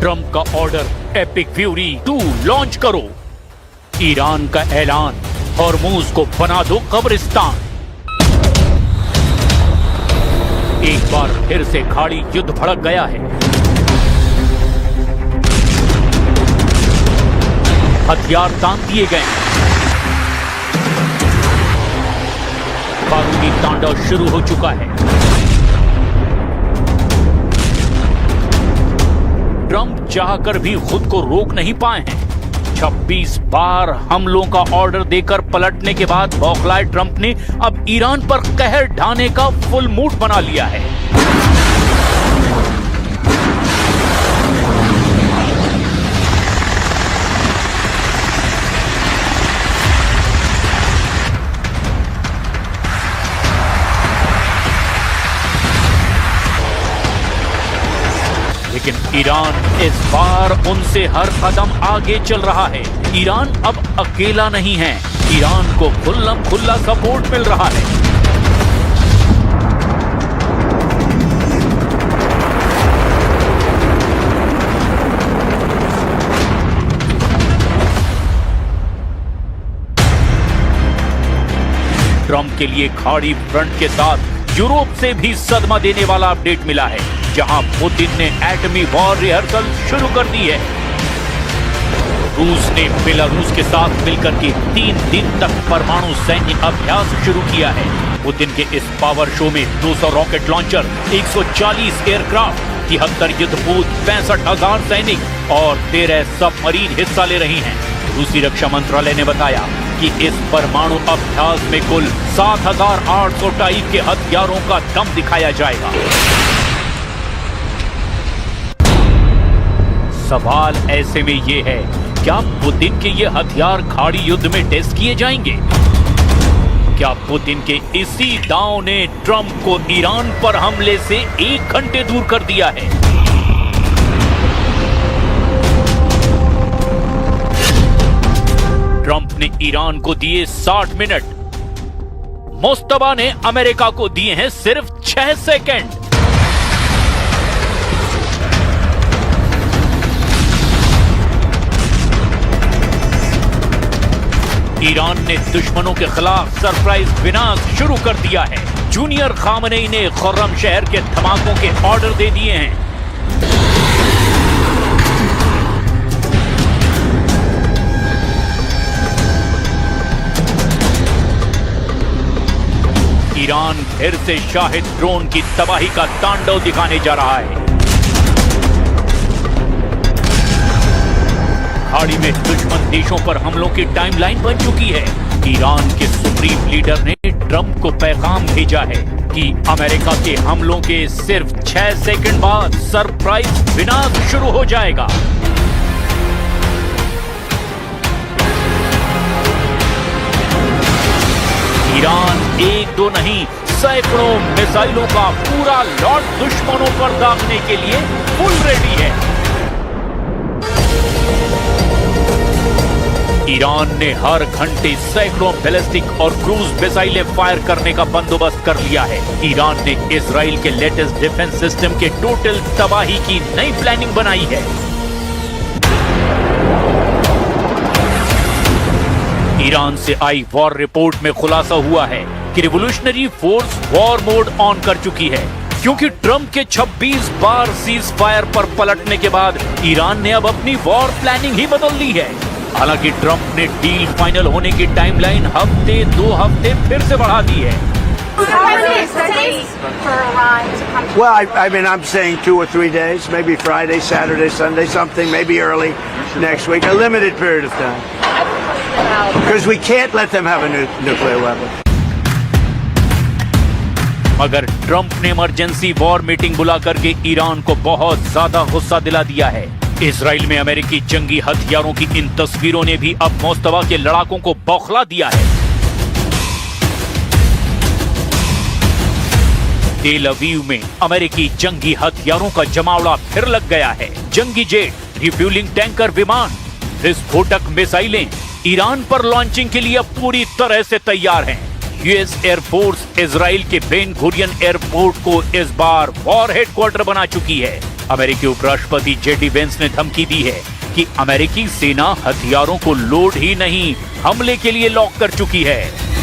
Trump का order epic fury 2 launch करो। Iran का ऐलान, हॉर्मूज को बना दो कब्रिस्तान। एक बार फिर से खाड़ी युद्ध भड़क गया है। हथियार तान दिए गए। बारूदी तांडव शुरू हो चुका है। ट्रंप चाहकर भी खुद को रोक नहीं पाए हैं। 26 बार हमलों का ऑर्डर देकर पलटने के बाद बौखलाए ट्रंप ने अब ईरान पर कहर ढाने का फुल मूड बना लिया है। लेकिन ईरान इस बार उनसे हर कदम आगे चल रहा है। ईरान अब अकेला नहीं है। ईरान को खुल्लम खुल्ला सपोर्ट मिल रहा है। ट्रंप के लिए खाड़ी फ्रंट के साथ यूरोप से भी सदमा देने वाला अपडेट मिला है, जहां पुतिन ने एटमी वॉर रिहर्सल शुरू कर दी है। रूस ने बेलारूस के साथ मिलकर के 3 दिन तक परमाणु सैन्य अभ्यास शुरू किया है। पुतिन के इस पावर शो में 200 रॉकेट लॉन्चर, 140 एयरक्राफ्ट, 73 युद्धपोत, 65,000 सैनिक और 13 सबमरीन हिस्सा ले रही हैं। रूसी रक्षा मंत्रालय ने बताया कि इस परमाणु अभ्यास में कुल 7,800 टाइप के हथियारों का दम दिखाया जाएगा। सवाल ऐसे में ये है, क्या पुतिन के ये हथियार खाड़ी युद्ध में टेस्ट किए जाएंगे? क्या पुतिन के इसी दांव ने ट्रंप को ईरान पर हमले से 1 घंटे दूर कर दिया है? ट्रंप ने ईरान को दिए 60 मिनट, मुस्तफा ने अमेरिका को दिए हैं सिर्फ 6 सेकंड। ईरान ने दुश्मनों के खिलाफ सरप्राइज विनाश शुरू कर दिया है। जूनियर खामनेई ने खुर्रम शहर के धमाकों के ऑर्डर दे दिए हैं। ईरान फिर से शाहिद ड्रोन की तबाही का तांडव दिखाने जा रहा है। खाड़ी में दुश्मन देशों पर हमलों की टाइमलाइन बन चुकी है। ईरान के सुप्रीम लीडर ने ट्रंप को पैगाम भेजा है कि अमेरिका के हमलों के सिर्फ 6 सेकंड बाद सरप्राइज विनाश शुरू हो जाएगा। ईरान 1-2 नहीं, सैकड़ों मिसाइलों का पूरा लॉट दुश्मनों पर दागने के लिए फुल रेडी है। ईरान ने हर घंटे सैकड़ों बैलिस्टिक और क्रूज मिसाइलें फायर करने का बंदोबस्त कर लिया है। ईरान ने इजराइल के लेटेस्ट डिफेंस सिस्टम के टोटल तबाही की नई प्लानिंग बनाई है। ईरान से आई वॉर रिपोर्ट में खुलासा हुआ है कि revolutionary force war mode on कर चुकी है, क्योंकि ट्रंप के 26 बार सीज फायर पर पलटने के बाद ईरान ने अब अपनी वॉर प्लानिंग ही बदल दी है। हालांकि ट्रंप ने डील फाइनल होने की टाइमलाइन 2 हफ्ते फिर से बढ़ा दी है। Well, I mean, I'm saying 2 or 3 days, maybe Friday, Saturday, Sunday, something, maybe early next week, a limited period of time. Because we can't let them have a nuclear weapon. मगर Trump ने emergency war meeting बुला करके Iran को बहुत ज्यादा गुस्सा दिला दिया है। इजराइल में अमेरिकी जंगी हथियारों की इन तस्वीरों ने भी अब मुस्तफा के लड़ाकों को बौखला दिया है। तेल अवीव में अमेरिकी जंगी हथियारों का जमावड़ा फिर लग गया है। जंगी जेट, रिफ्यूलिंग टैंकर, विमान, विस्फोटक मिसाइलें ईरान पर लॉन्चिंग के लिए पूरी तरह से तैयार हैं। यूएस एयरफोर्स इजराइल के बेन गुरियन एयरपोर्ट को इस बार वॉर हेडक्वार्टर बना चुकी है। अमेरिकी उपराष्ट्रपति जेडी वेंस ने धमकी दी है कि अमेरिकी सेना हथियारों को लोड ही नहीं, हमले के लिए लॉक कर चुकी है।